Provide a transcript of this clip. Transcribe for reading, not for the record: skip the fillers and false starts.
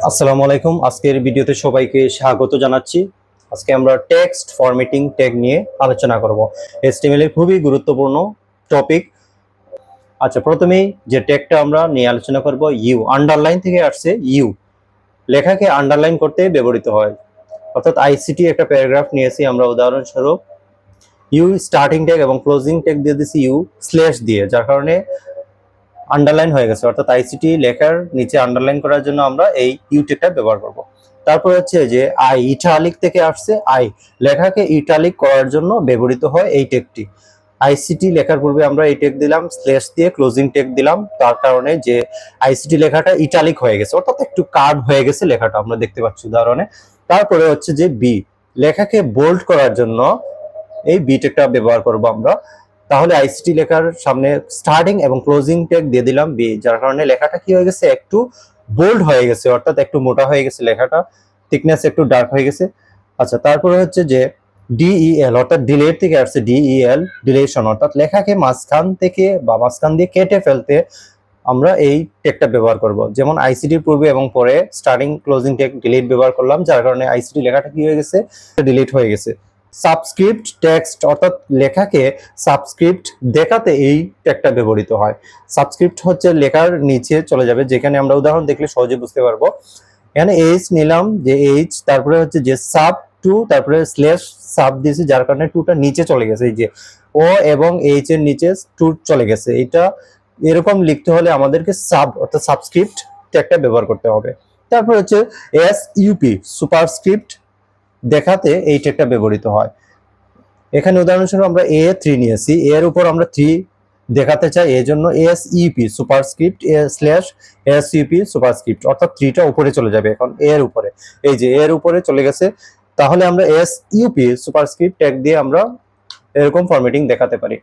আসসালামু আলাইকুম। আজকের ভিডিওতে সবাইকে স্বাগত জানাচ্ছি। আজকে আমরা টেক্সট ফরম্যাটিং ট্যাগ নিয়ে আলোচনা করব। HTML এর খুবই গুরুত্বপূর্ণ টপিক। আচ্ছা, প্রথমেই যে ট্যাগটা আমরা নিয়ে আলোচনা করব, ইউ আন্ডারলাইন থেকে আসছে। ইউ লেখাকে আন্ডারলাইন করতে ব্যবহৃত হয়। অর্থাৎ আইসিটি একটা প্যারাগ্রাফ নিয়েছি আমরা, উদাহরণস্বরূপ ইউ স্টার্টিং ট্যাগ এবং ক্লোজিং ট্যাগ দিয়ে দিয়েছি ইউ স্ল্যাশ দিয়ে, যার কারণে আন্ডারলাইন হয়ে গেছে। অর্থাৎ আইসিটি লেখার নিচে আন্ডারলাইন করার জন্য আমরা এই ইউ ট্যাগটা ব্যবহার করব। তারপর হচ্ছে যে আই ইটালিক থেকে আসছে। আই লেখাকে ইটালিক করার জন্য ব্যবহৃত হয় এই ট্যাগটি। আইসিটি লেখার পূর্বে আমরা এই ট্যাগ দিলাম, স্ল্যাশ দিয়ে ক্লোজিং ট্যাগ দিলাম, তার কারণে যে আইসিটি লেখাটা ইটালিক হয়ে গেছে, অর্থাৎ একটু কার্ভ হয়ে গেছে লেখাটা, আমরা দেখতে পাচ্ছি উদাহরণে। তারপরে হচ্ছে যে বি লেখাকে বোল্ড করার জন্য এই বি ট্যাগটা ব্যবহার করব আমরা। তাহলে আইসিটি লেখার সামনে স্টার্টিং এবং ক্লোজিং ট্যাগ দিয়ে দিলাম বি, যার কারণে লেখাটা কি হয়ে গেছে, একটু বোল্ড হয়ে গেছে, অর্থাৎ একটু মোটা হয়ে গেছে লেখাটা, থিকনেস একটু ডার্ক হয়ে গেছে। আচ্ছা, তারপরে হচ্ছে যে ডিইএল অর্থাৎ ডিলেট থেকে আসছে। ডিইএল ডিলেশন, অর্থাৎ লেখাকে মাঝখান থেকে বা মাঝখান দিয়ে কেটে ফেলতে আমরা এই ট্যাগটা ব্যবহার করব। যেমন আইসিটির পূর্বে এবং পরে স্টার্টিং ক্লোজিং ট্যাগ ডিলিট ব্যবহার করলাম, যার কারণে আইসিটি লেখাটা কি হয়ে গেছে, ডিলিট হয়ে গেছে। সাবস্ক্রিপ্ট টেক্সট অর্থাৎ লেখাকে সাবস্ক্রিপ্ট দেখাতে এই ট্যাগটা ব্যবহৃত হয়। সাবস্ক্রিপ্ট হচ্ছে লেখার নিচে চলে যাবে, যেখানে আমরা উদাহরণ দেখলে সহজে বুঝতে পারবো। এখানে এইচ নিলাম, যে এইচ, তারপরে হচ্ছে যে সাব টু, তারপরে স্ল্যাশ সাব দিয়েছি, যার কারণে টুটা নিচে চলে গেছে। এই যে ও এবং এইচ এর নিচে টু চলে গেছে। এটা এরকম লিখতে হলে আমাদেরকে সাব অর্থাৎ সাবস্ক্রিপ্ট ট্যাগটা ব্যবহার করতে হবে। তারপর হচ্ছে এস ইউপি সুপারস্ক্রিপ্ট দেখাতে এই ট্যাগটা ব্যবহৃত হয়। এখানে উদাহরণস্বরূপ আমরা এ থ্রি নিয়েছি, এর উপর আমরা থ্রি দেখাতে চাই, এই জন্য S UP superscript slash S UP superscript, অর্থাৎ থ্রিটা উপরে চলে যাবে এখন এর উপরে। এই যে এর উপরে চলে গেছে, তাহলে আমরা এস ইউপি সুপারস্ক্রিপ্ট ট্যাগ দিয়ে আমরা এরকম ফরম্যাটিং দেখাতে পারি।